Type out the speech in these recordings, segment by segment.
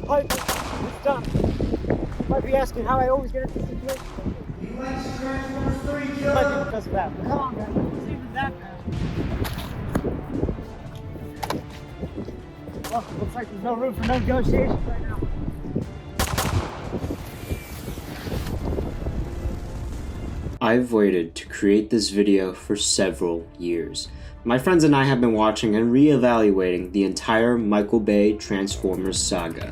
pipe is done. You might be asking how I always get into this situation. It might be because of that. But come on, man. It wasn't even that bad. Well, looks like there's no room for negotiations right now. I've waited to create this video for several years. My friends and I have been watching and re-evaluating the entire Michael Bay Transformers saga.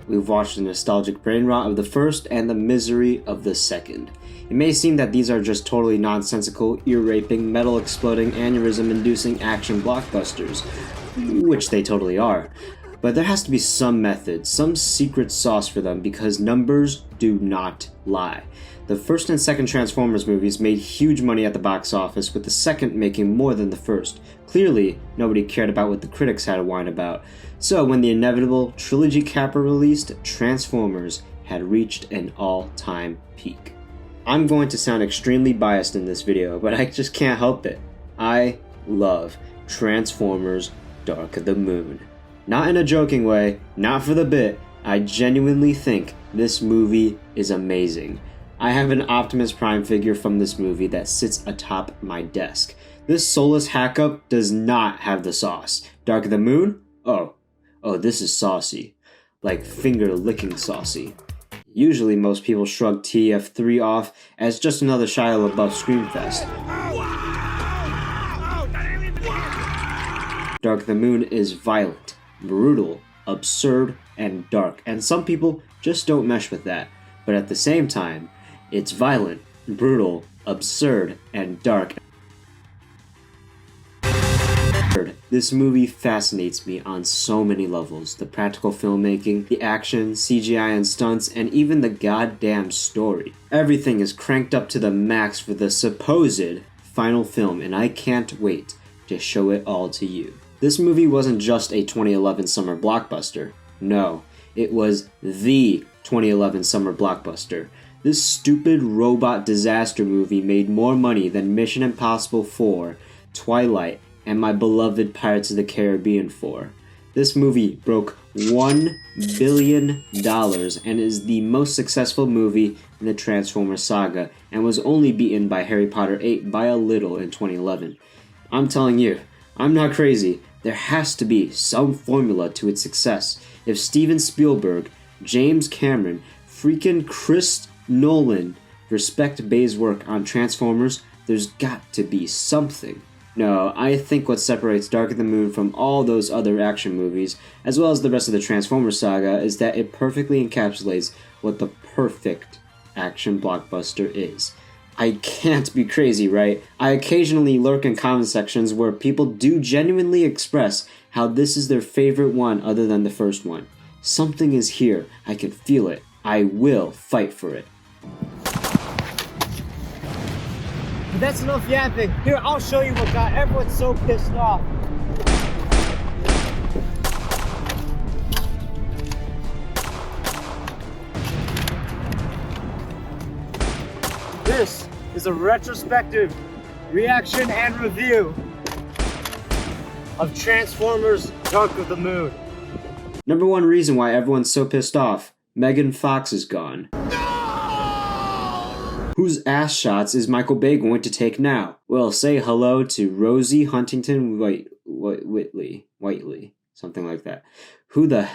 We've watched the nostalgic brain rot of the first and the misery of the second. It may seem that these are just totally nonsensical, ear-raping, metal-exploding, aneurysm-inducing action blockbusters, which they totally are. But there has to be some method, some secret sauce for them, because numbers do not lie. The first and second Transformers movies made huge money at the box office, with the second making more than the first. Clearly, nobody cared about what the critics had to whine about. So when the inevitable trilogy capper released, Transformers had reached an all-time peak. I'm going to sound extremely biased in this video, but I just can't help it. I love Transformers Dark of the Moon. Not in a joking way, not for the bit, I genuinely think this movie is amazing. I have an Optimus Prime figure from this movie that sits atop my desk. This soulless hack-up does not have the sauce. Dark of the Moon? Oh, this is saucy. Like finger-licking saucy. Usually most people shrug TF3 off as just another Shia LaBeouf screamfest. Dark of the Moon is violent, brutal, absurd, and dark, and some people just don't mesh with that. But at the same time, it's violent, brutal, absurd, and dark. This movie fascinates me on so many levels. The practical filmmaking, the action, CGI and stunts, and even the goddamn story. Everything is cranked up to the max for the supposed final film, and I can't wait to show it all to you. This movie wasn't just a 2011 summer blockbuster. No, it was the 2011 summer blockbuster. This stupid robot disaster movie made more money than Mission Impossible 4, Twilight, and my beloved Pirates of the Caribbean 4. This movie broke $1 billion and is the most successful movie in the Transformers saga, and was only beaten by Harry Potter 8 by a little in 2011. I'm telling you, I'm not crazy. There has to be some formula to its success. If Steven Spielberg, James Cameron, freaking Chris Nolan respect Bay's work on Transformers, there's got to be something. No, I think what separates Dark of the Moon from all those other action movies, as well as the rest of the Transformers saga, is that it perfectly encapsulates what the perfect action blockbuster is. I can't be crazy, right? I occasionally lurk in comment sections where people do genuinely express how this is their favorite one other than the first one. Something is here. I can feel it. I will fight for it. But that's enough yapping. Here, I'll show you what got everyone so pissed off. This is a retrospective reaction and review of Transformers Dark of the Moon. Number one reason why everyone's so pissed off, Megan Fox is gone. Whose ass shots is Michael Bay going to take now? Well, say hello to Rosie Huntington Whiteley, something like that. Who the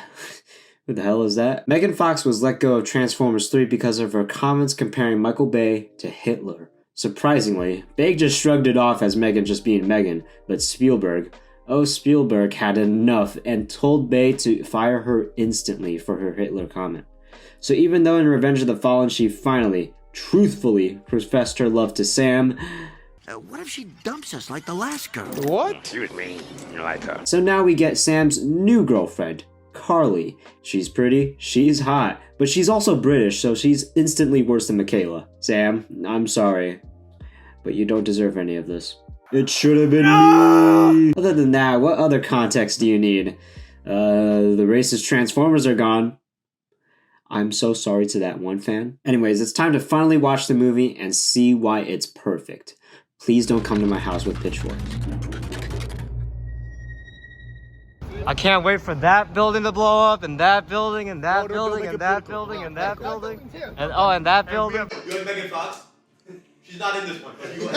hell is that? Megan Fox was let go of Transformers 3 because of her comments comparing Michael Bay to Hitler. Surprisingly, Bay just shrugged it off as Megan just being Megan, but Spielberg had enough and told Bay to fire her instantly for her Hitler comment. So even though in Revenge of the Fallen she finally, truthfully professed her love to Sam, what if she dumps us like the last girl? What? Excuse me, later. So now we get Sam's new girlfriend, Carly. She's pretty, she's hot, but she's also British, so she's instantly worse than Michaela. Sam, I'm sorry, but you don't deserve any of this. It should have been me! Other than that, what other context do you need? The racist Transformers are gone. I'm so sorry to that one fan. Anyways, it's time to finally watch the movie and see why it's perfect. Please don't come to my house with pitchforks. I can't wait for that building to blow up, and that building, and that building, and that building, and that building, and oh, and that building. You like Megan Fox? She's not in this one. But you like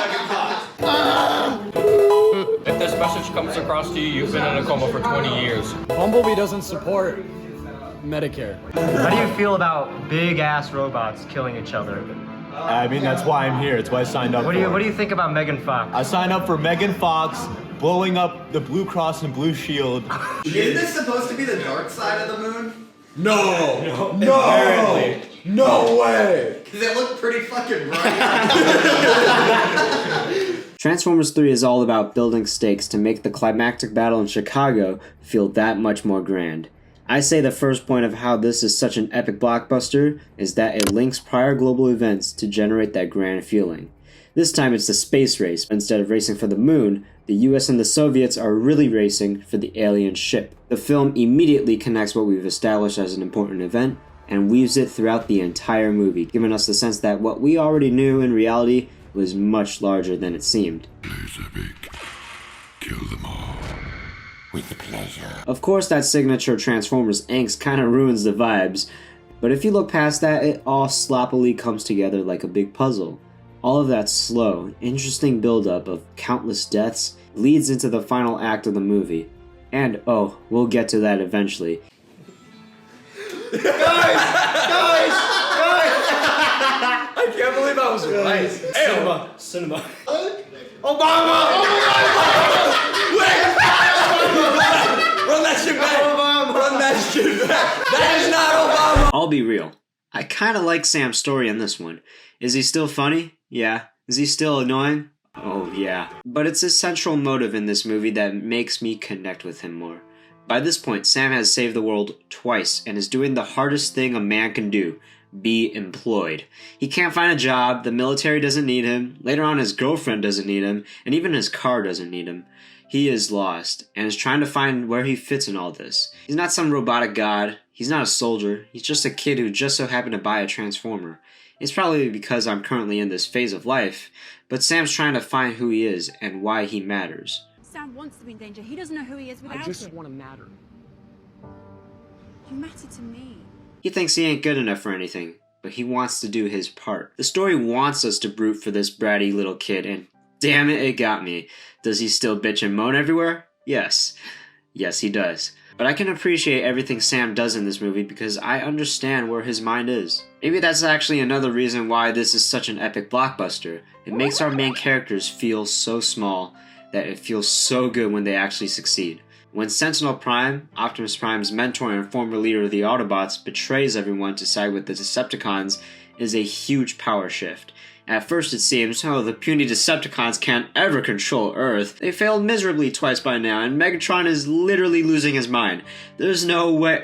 Megan Fox. If this message comes across to you, you've been in a coma for 20 years. Bumblebee doesn't support Medicare. How do you feel about big-ass robots killing each other? I mean, that's why I'm here. It's why I signed up What do you think about Megan Fox? I signed up for Megan Fox blowing up the Blue Cross and Blue Shield. Isn't this supposed to be the dark side of the moon? No! No way! Because it looked pretty fucking bright. Transformers 3 is all about building stakes to make the climactic battle in Chicago feel that much more grand. I say the first point of how this is such an epic blockbuster is that it links prior global events to generate that grand feeling. This time it's the space race. Instead of racing for the moon, the US and the Soviets are really racing for the alien ship. The film immediately connects what we've established as an important event and weaves it throughout the entire movie, giving us the sense that what we already knew in reality was much larger than it seemed. Kill them all. With pleasure. Of course, that signature Transformers angst kinda ruins the vibes, but if you look past that, it all sloppily comes together like a big puzzle. All of that slow, interesting buildup of countless deaths leads into the final act of the movie. And, oh, we'll get to that eventually. Guys! I can't believe I was right. Cinema. Obama! Run that shit back! Run that shit back! That is not Obama! I'll be real. I kinda like Sam's story in this one. Is he still funny? Yeah. Is he still annoying? Oh yeah. But it's his central motive in this movie that makes me connect with him more. By this point, Sam has saved the world twice and is doing the hardest thing a man can do. Be employed. He can't find a job, the military doesn't need him, later on his girlfriend doesn't need him, and even his car doesn't need him. He is lost, and is trying to find where he fits in all this. He's not some robotic god, he's not a soldier, he's just a kid who just so happened to buy a Transformer. It's probably because I'm currently in this phase of life, but Sam's trying to find who he is and why he matters. Sam wants to be in danger, he doesn't know who he is without it. I just want to matter. You matter to me. He thinks he ain't good enough for anything, but he wants to do his part. The story wants us to root for this bratty little kid, and damn it, it got me. Does he still bitch and moan everywhere? Yes. Yes, he does. But I can appreciate everything Sam does in this movie because I understand where his mind is. Maybe that's actually another reason why this is such an epic blockbuster. It makes our main characters feel so small that it feels so good when they actually succeed. When Sentinel Prime, Optimus Prime's mentor and former leader of the Autobots, betrays everyone to side with the Decepticons, is a huge power shift. At first it seems, oh, the puny Decepticons can't ever control Earth. They failed miserably twice by now, and Megatron is literally losing his mind. There's no way—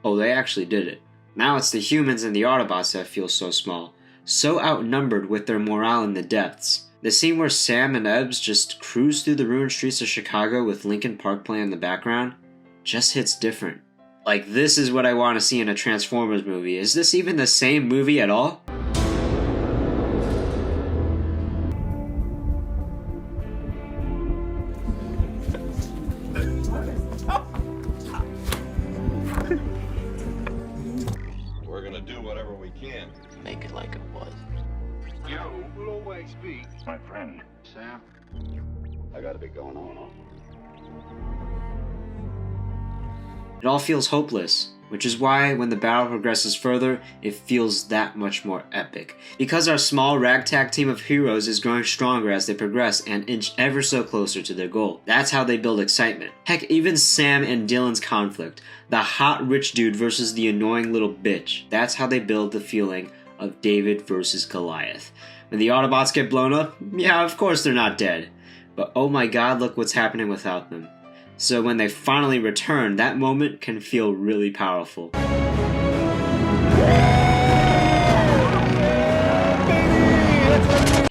Oh, they actually did it. Now it's the humans and the Autobots that feel so small, so outnumbered with their morale in the depths. The scene where Sam and Ebbs just cruise through the ruined streets of Chicago with Linkin Park playing in the background just hits different. Like, this is what I want to see in a Transformers movie. Is this even the same movie at all? We're gonna do whatever we can. Make it like it was. You will always be my friend. Sam, I gotta be going on. It all feels hopeless, which is why when the battle progresses further, it feels that much more epic. Because our small ragtag team of heroes is growing stronger as they progress and inch ever so closer to their goal. That's how they build excitement. Heck, even Sam and Dylan's conflict, the hot rich dude versus the annoying little bitch, that's how they build the feeling of David versus Goliath. When the Autobots get blown up, yeah, of course they're not dead. But oh my god, look what's happening without them. So when they finally return, that moment can feel really powerful.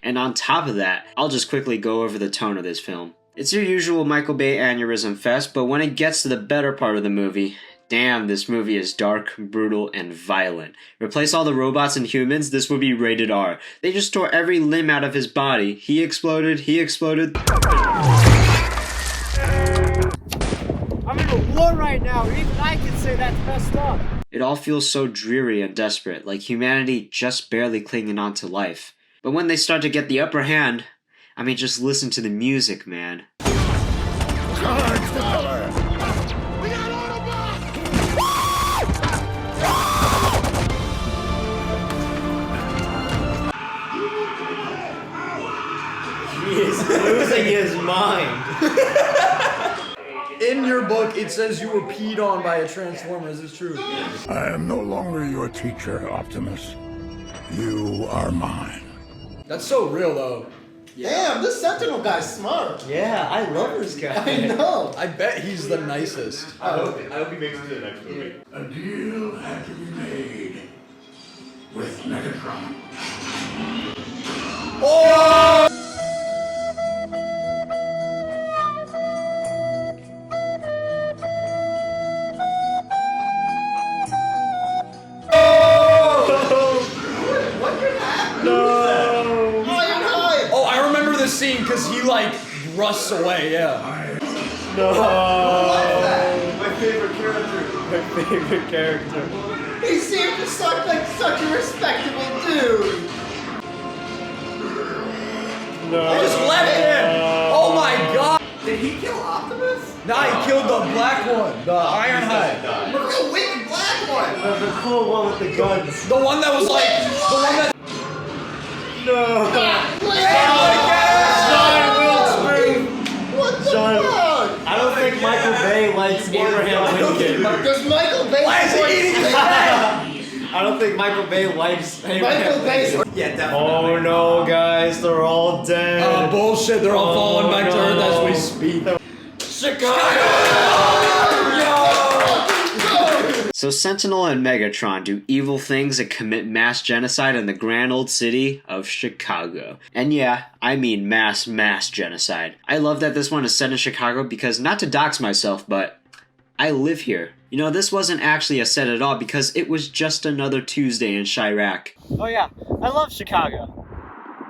And on top of that, I'll just quickly go over the tone of this film. It's your usual Michael Bay aneurysm fest, but when it gets to the better part of the movie, damn, this movie is dark, brutal, and violent. Replace all the robots and humans, this would be rated R. They just tore every limb out of his body. He exploded. floor right now. Even I can say that's messed up. It all feels so dreary and desperate, like humanity just barely clinging on to life. But when they start to get the upper hand, I mean, just listen to the music, man. He is losing his mind. In your book, it says you were peed on by a Transformer. Is this true? I am no longer your teacher, Optimus. You are mine. That's so real, though. Damn, this Sentinel guy's smart. Yeah, I love this guy. I know. I bet he's the nicest. I hope he makes it to the next movie. A deal had to be made with Megatron. Oh! Scene because he like rusts away, yeah. No. My favorite character. My favorite character. He seemed to suck like such a respectable dude. No. I just left him. Oh my god. Did he kill Optimus? Nah, he killed the black one, the Ironhide. The real weak black one. The cool one with the guns. The one that was like the one that. No. What the fuck? I don't think Michael Bay likes Abraham Lincoln. Does Michael Bay? Why is he eating his head? I don't think Michael Bay likes Michael Bay. Yeah, definitely. Oh no, guys, they're all dead. Oh, bullshit, they're all falling back to Earth as we speak. Chicago! So Sentinel and Megatron do evil things and commit mass genocide in the grand old city of Chicago. And yeah, I mean mass genocide. I love that this one is set in Chicago because, not to dox myself, but I live here. You know, this wasn't actually a set at all because it was just another Tuesday in Chirac. Oh yeah, I love Chicago.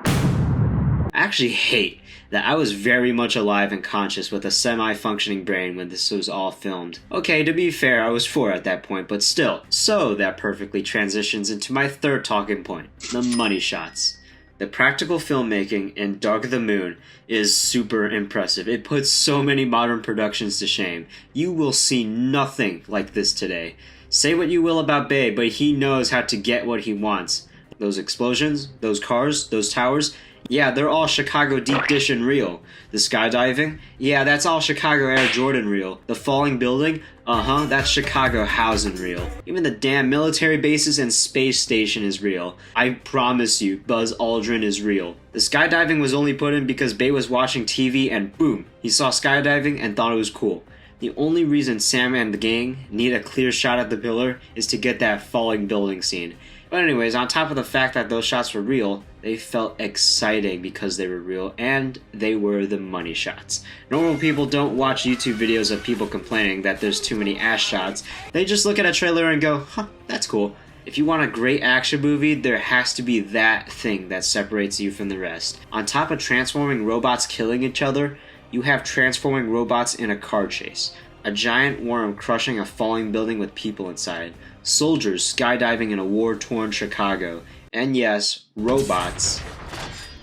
I actually hate that I was very much alive and conscious with a semi-functioning brain when this was all filmed. Okay, to be fair, I was 4 at that point, but still. So that perfectly transitions into my third talking point, the money shots. The practical filmmaking in Dark of the Moon is super impressive. It puts so many modern productions to shame. You will see nothing like this today. Say what you will about Bay, but he knows how to get what he wants. Those explosions, those cars, those towers, yeah, they're all Chicago deep dish and real. The skydiving? Yeah, that's all Chicago Air Jordan real. The falling building? That's Chicago housing real. Even the damn military bases and space station is real. I promise you, Buzz Aldrin is real. The skydiving was only put in because Bay was watching TV and boom, he saw skydiving and thought it was cool. The only reason Sam and the gang need a clear shot at the pillar is to get that falling building scene. But anyways, on top of the fact that those shots were real, they felt exciting because they were real, and they were the money shots. Normal people don't watch YouTube videos of people complaining that there's too many ass shots. They just look at a trailer and go, huh, that's cool. If you want a great action movie, there has to be that thing that separates you from the rest. On top of transforming robots killing each other, you have transforming robots in a car chase. A giant worm crushing a falling building with people inside. Soldiers skydiving in a war-torn Chicago. And yes, robots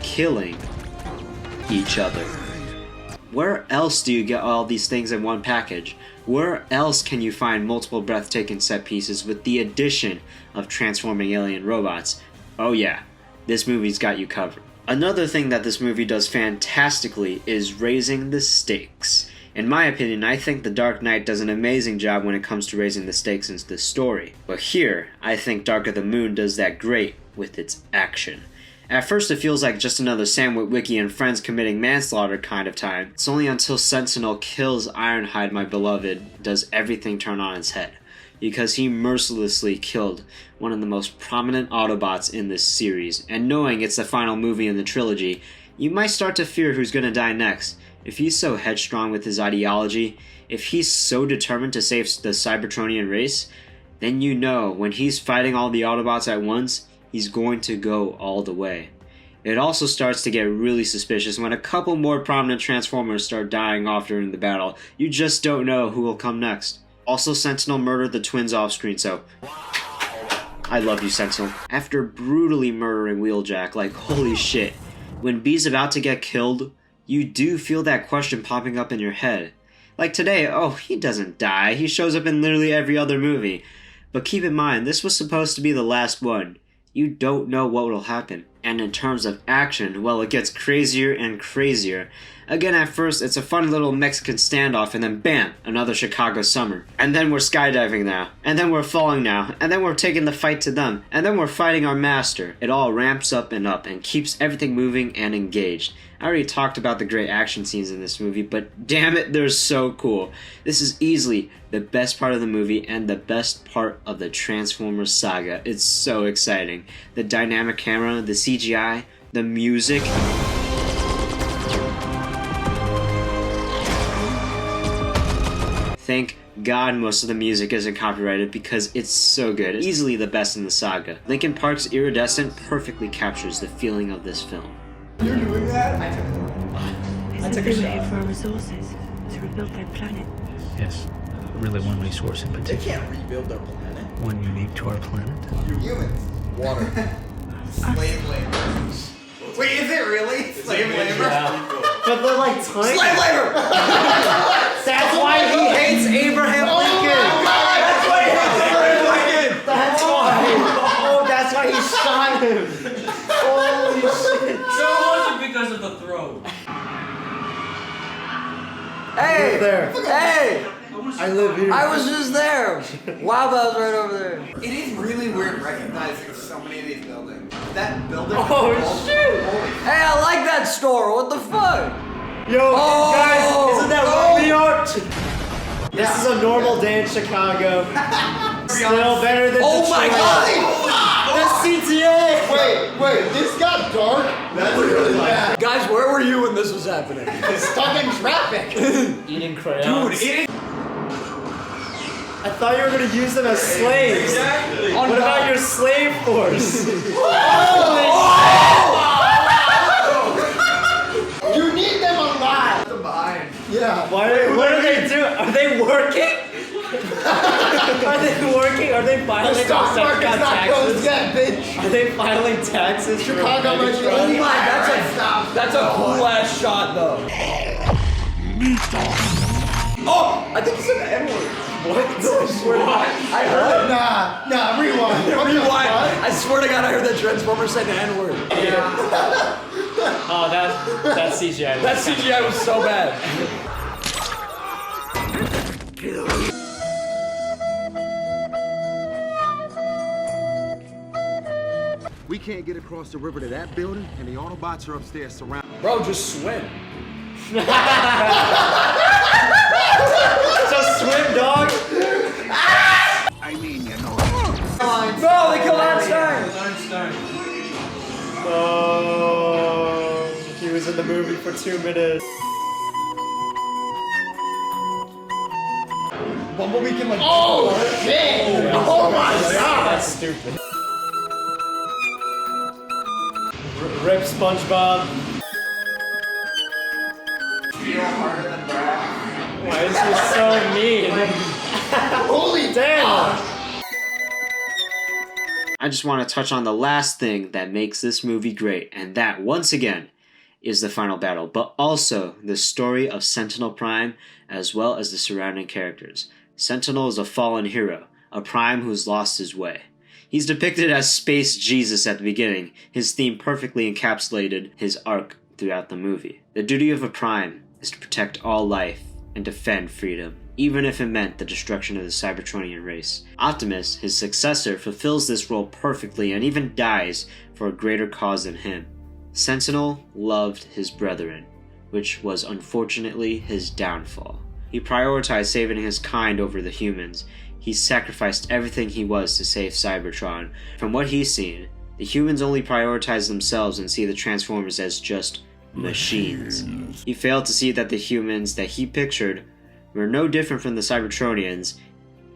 killing each other. Where else do you get all these things in one package? Where else can you find multiple breathtaking set pieces with the addition of transforming alien robots? Oh yeah, this movie's got you covered. Another thing that this movie does fantastically is raising the stakes. In my opinion, I think The Dark Knight does an amazing job when it comes to raising the stakes in this story. But here, I think Dark of the Moon does that great with its action. At first it feels like just another Sam Witwicky and friends committing manslaughter kind of time. It's only until Sentinel kills Ironhide, my beloved, does everything turn on its head. Because he mercilessly killed one of the most prominent Autobots in this series, and knowing it's the final movie in the trilogy, you might start to fear who's gonna die next. If he's so headstrong with his ideology, if he's so determined to save the Cybertronian race, then you know when he's fighting all the Autobots at once, he's going to go all the way. It also starts to get really suspicious when a couple more prominent Transformers start dying off during the battle. You just don't know who will come next. Also, Sentinel murdered the twins off screen, so I love you, Sentinel. After brutally murdering Wheeljack, like holy shit, when B's about to get killed, you do feel that question popping up in your head. Like today, oh, he doesn't die, he shows up in literally every other movie. But keep in mind, this was supposed to be the last one. You don't know what will happen. And in terms of action, well, it gets crazier and crazier. Again, at first, it's a fun little Mexican standoff, and then bam, another Chicago summer. And then we're skydiving now. And then we're falling now. And then we're taking the fight to them. And then we're fighting our master. It all ramps up and keeps everything moving and engaged. I already talked about the great action scenes in this movie, but damn it, they're so cool. This is easily the best part of the movie and the best part of the Transformers saga. It's so exciting. The dynamic camera, the CGI, the music. Thank God most of the music isn't copyrighted because it's so good. It's easily the best in the saga. Linkin Park's Iridescent perfectly captures the feeling of this film. You're doing that? I took a shot. For our resources to rebuild their planet. Yes, really one resource in They particular. can't rebuild their planet. One unique to our planet. Humans. Water. Slave labor. Wait, is it really? Slave labor? But they're like tiny. Slave labor! That's why he hates Abraham Lincoln. That's why he hates Abraham Lincoln! That's why. Oh, that's why he shot him. Holy shit. So it wasn't because of the throw. Hey! There. Hey! I live here. I was just there! Wow, that was right over there. It is really weird recognizing so many of these buildings. That building. Oh, shit. Hey, I like that store! What the fuck? Yo, guys, isn't that what we are? This is a normal day in Chicago. Still better than Oh my Detroit. god! The CTA! Wait, this got dark? That's really bad. Guys, where were you when this was happening? Stuck in traffic. Eating crayons. Dude, I thought you were gonna use them as slaves. Exactly. What about your slave force? You need them alive. I'm behind. Yeah. What are they doing? Are they working? Are they working? Are they The filing stock market's not closed yet, bitch. Are they filing taxes? for Chicago might be Megatron? only That's a cool ass shot though. Oh! I think he said the N-word. What? No, I swear to God. I heard it. Nah, rewind. What the Rewind. fuck? I swear to God, I heard that Transformer say the N-word. Oh, that CGI. That CGI was so bad. We can't get across the river to that building, and the Autobots are upstairs surrounded. Bro, just swim. Just swim, dog. I mean, you know. No, they killed Einstein. Oh, he was in the movie for 2 minutes. Bumblebee can like. Oh, shit. Oh, my God. That's stupid. Rip SpongeBob. Why is he so mean? Holy damn. I just want to touch on the last thing that makes this movie great, and that, once again, is the final battle, but also the story of Sentinel Prime, as well as the surrounding characters. Sentinel is a fallen hero, a Prime who's lost his way. He's depicted as Space Jesus at the beginning. His theme perfectly encapsulated his arc throughout the movie. The duty of a Prime is to protect all life and defend freedom, even if it meant the destruction of the Cybertronian race. Optimus, his successor, fulfills this role perfectly and even dies for a greater cause than him. Sentinel loved his brethren, which was unfortunately his downfall. He prioritized saving his kind over the humans. He sacrificed everything he was to save Cybertron. From what he's seen, the humans only prioritize themselves and see the Transformers as just machines. He failed to see that the humans that he pictured were no different from the Cybertronians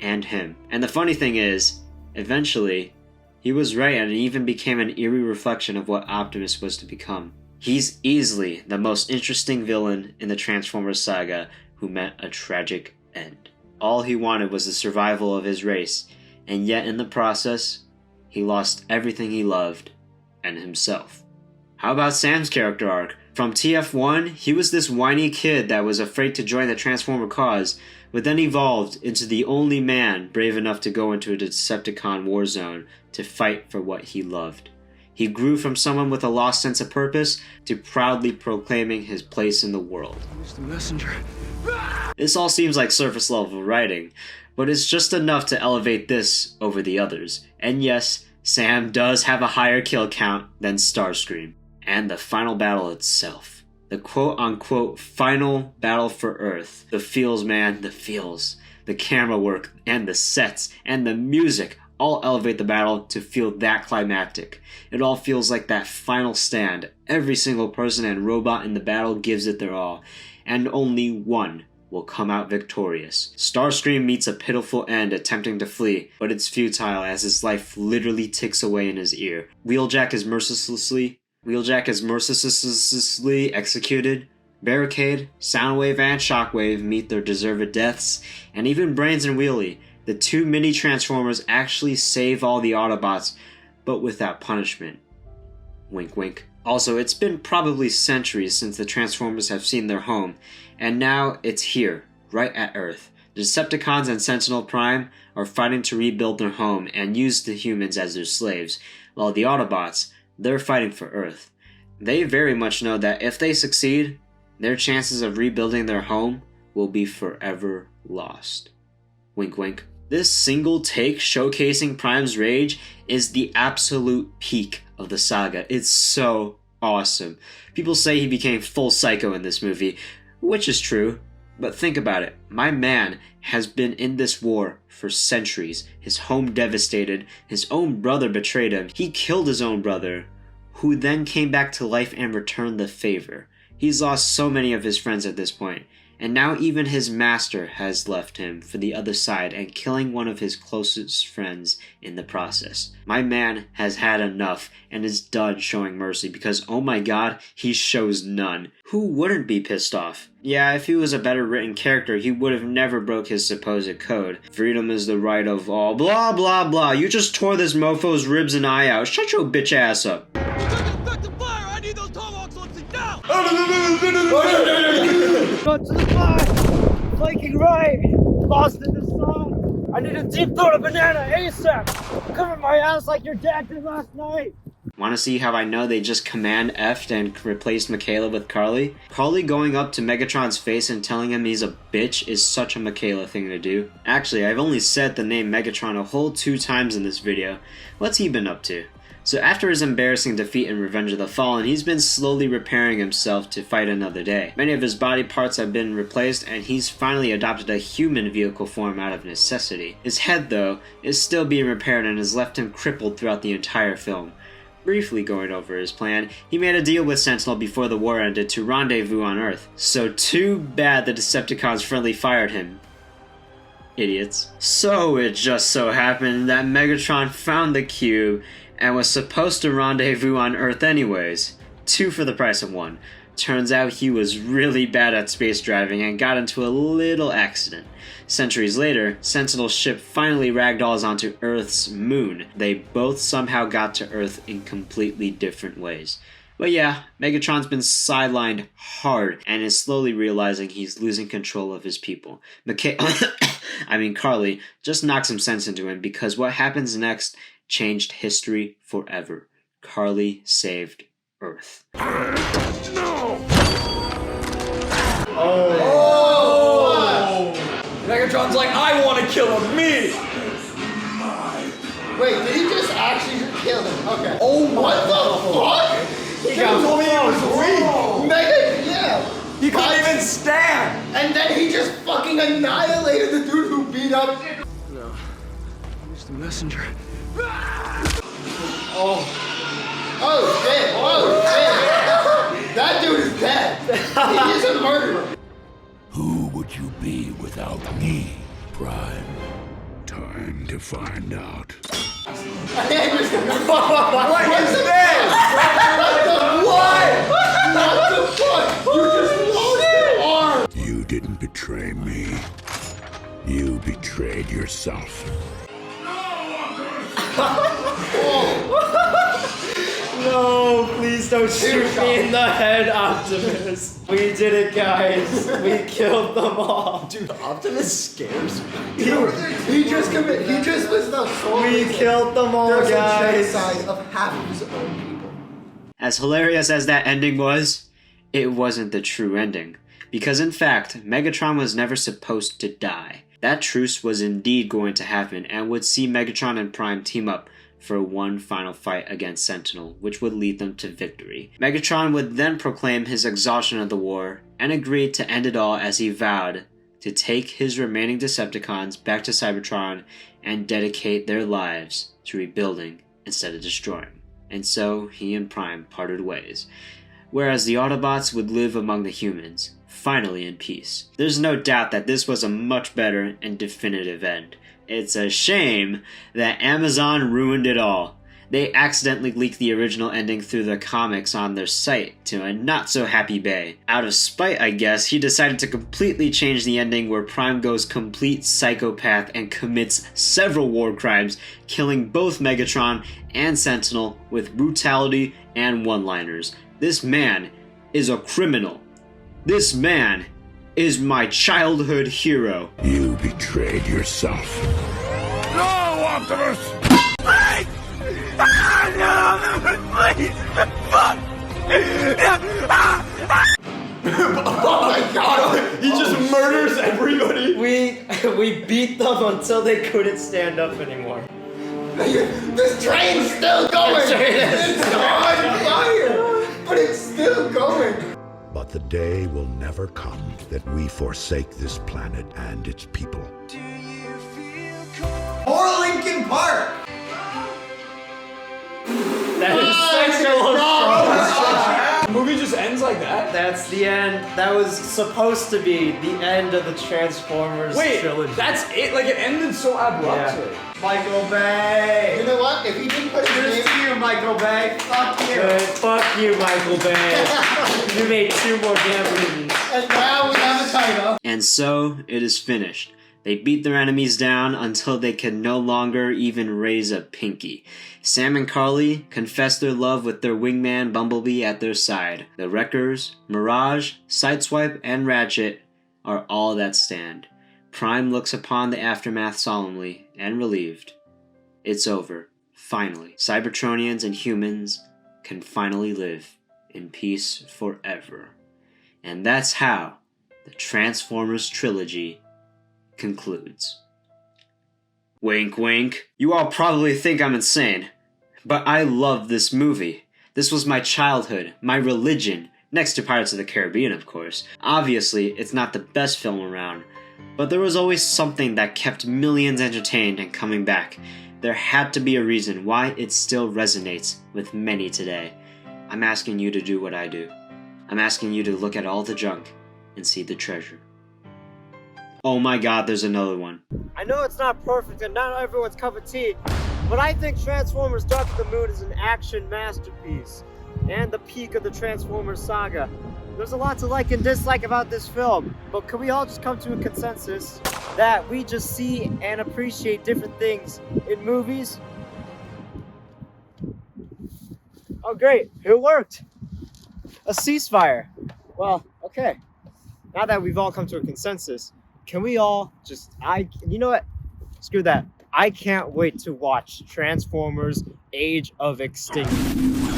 and him. And the funny thing is, eventually, He was right, and it even became an eerie reflection of what Optimus was to become. He's easily the most interesting villain in the Transformers saga who met a tragic end. All he wanted was the survival of his race, and yet in the process, he lost everything he loved, and himself. How about Sam's character arc? From TF1, he was this whiny kid that was afraid to join the Transformer cause, but then evolved into the only man brave enough to go into a Decepticon war zone to fight for what he loved. He grew from someone with a lost sense of purpose to proudly proclaiming his place in the world. Mr. Messenger. This all seems like surface level writing, but it's just enough to elevate this over the others. And yes, Sam does have a higher kill count than Starscream. And the final battle itself. The quote-unquote final battle for Earth. The feels, man, the feels. The camera work, and the sets, and the music all elevate the battle to feel that climactic. It all feels like that final stand. Every single person and robot in the battle gives it their all, and only one will come out victorious. Starscream meets a pitiful end attempting to flee, but it's futile as his life literally ticks away in his ear. Wheeljack is mercilessly executed. Barricade, Soundwave, and Shockwave meet their deserved deaths, and even Brains and Wheelie, the two mini-Transformers, actually save all the Autobots, but without punishment. Wink wink. Also, it's been probably centuries since the Transformers have seen their home, and now it's here, right at Earth. The Decepticons and Sentinel Prime are fighting to rebuild their home and use the humans as their slaves, while the Autobots, they're fighting for Earth. They very much know that if they succeed, their chances of rebuilding their home will be forever lost. Wink wink. This single take showcasing Prime's rage is the absolute peak of the saga. It's so awesome. People say he became full psycho in this movie, which is true, but think about it. My man has been in this war for centuries. His home devastated, his own brother betrayed him. He killed his own brother, who then came back to life and returned the favor. He's lost so many of his friends at this point, and now even his master has left him for the other side and killing one of his closest friends in the process. My man has had enough and is done showing mercy because, oh my god, he shows none. Who wouldn't be pissed off? Yeah, if he was a better written character, he would have never broke his supposed code. Freedom is the right of all, blah blah blah. You just tore this mofo's ribs and eye out. Shut your bitch ass up. Go to the fire! Flanking right! Lost in the sun! I need a deep throat of banana ASAP! Cover my ass like your dad did last night! Wanna see how I know they just command F'd and replaced Michaela with Carly? Carly going up to Megatron's face and telling him he's a bitch is such a Michaela thing to do. Actually, I've only said the name Megatron a whole 2 times in this video. What's he been up to? So after his embarrassing defeat in Revenge of the Fallen, he's been slowly repairing himself to fight another day. Many of his body parts have been replaced, and he's finally adopted a human vehicle form out of necessity. His head, though, is still being repaired and has left him crippled throughout the entire film. Briefly going over his plan, he made a deal with Sentinel before the war ended to rendezvous on Earth. So too bad the Decepticons friendly fired him. Idiots. So it just so happened that Megatron found the cube and was supposed to rendezvous on Earth anyways. 2 for the price of 1. Turns out he was really bad at space driving and got into a little accident. Centuries later, Sentinel's ship finally ragdolls onto Earth's moon. They both somehow got to Earth in completely different ways. But yeah, Megatron's been sidelined hard and is slowly realizing he's losing control of his people. Carly just knocks some sense into him because what happens next changed history forever. Carly saved Earth. No! Oh! Megatron's like, I want to kill him, me! Wait, did he just actually kill him? Okay. Oh what the fuck? He told me he was weak! Mega, yeah! He couldn't even stand! And then he just fucking annihilated the dude who beat up. No. Mr. Messenger. Oh shit! Oh shit! That dude is dead! He is a murderer! Who would you be without me, Prime? Time to find out. What is this? What the fuck? You just lost an arm! You didn't betray me. You betrayed yourself. No, please don't shoot me in the head, Optimus. We did it, guys. We killed them all. Dude, Optimus scares me. He just was the soul. We killed them all, There's guys. a genocide of half of his own people. As hilarious as that ending was, it wasn't the true ending. Because in fact, Megatron was never supposed to die. That truce was indeed going to happen and would see Megatron and Prime team up for one final fight against Sentinel, which would lead them to victory. Megatron would then proclaim his exhaustion of the war and agreed to end it all as he vowed to take his remaining Decepticons back to Cybertron and dedicate their lives to rebuilding instead of destroying. And so he and Prime parted ways, whereas the Autobots would live among the humans, finally in peace. There's no doubt that this was a much better and definitive end. It's a shame that Amazon ruined it all. They accidentally leaked the original ending through the comics on their site to a not-so-happy Bay. Out of spite, I guess, he decided to completely change the ending where Prime goes complete psychopath and commits several war crimes, killing both Megatron and Sentinel with brutality and one-liners. This man is a criminal. This man is my childhood hero. You betrayed yourself. No, Optimus! Please! Please! Fuck! Oh my god! He just murders everybody! We beat them until they couldn't stand up anymore. This train's still going! It's on fire! But it's still going! But the day will never come that we forsake this planet and its people. More Linkin Park! That is such a The movie just ends like that? That's the end. That was supposed to be the end of the Transformers trilogy. That's it? Like, it ended so abruptly. Yeah. Michael Bay! You know what? If he didn't put his name... Here's to you, Michael Bay. Fuck you. Good. Fuck you, Michael Bay. You made 2 more damn movies. And now we have a title. And so, it is finished. They beat their enemies down until they could no longer even raise a pinky. Sam and Carly confess their love with their wingman Bumblebee at their side. The Wreckers, Mirage, Sideswipe, and Ratchet are all that stand. Prime looks upon the aftermath solemnly and relieved. It's over. Finally. Cybertronians and humans can finally live in peace forever. And that's how the Transformers trilogy concludes. Wink wink. You all probably think I'm insane, but I love this movie. This was my childhood, my religion, next to Pirates of the Caribbean, of course. Obviously, it's not the best film around, but there was always something that kept millions entertained and coming back. There had to be a reason why it still resonates with many today. I'm asking you to do what I do. I'm asking you to look at all the junk and see the treasure. Oh my god, there's another one. I know it's not perfect and not everyone's cup of tea, but I think Transformers Dark of the Moon is an action masterpiece and the peak of the Transformers saga. There's a lot to like and dislike about this film, but can we all just come to a consensus that we just see and appreciate different things in movies? Oh great, it worked! A ceasefire. Well, okay. Now that we've all come to a consensus, can we all just, you know what? Screw that. I can't wait to watch Transformers Age of Extinction.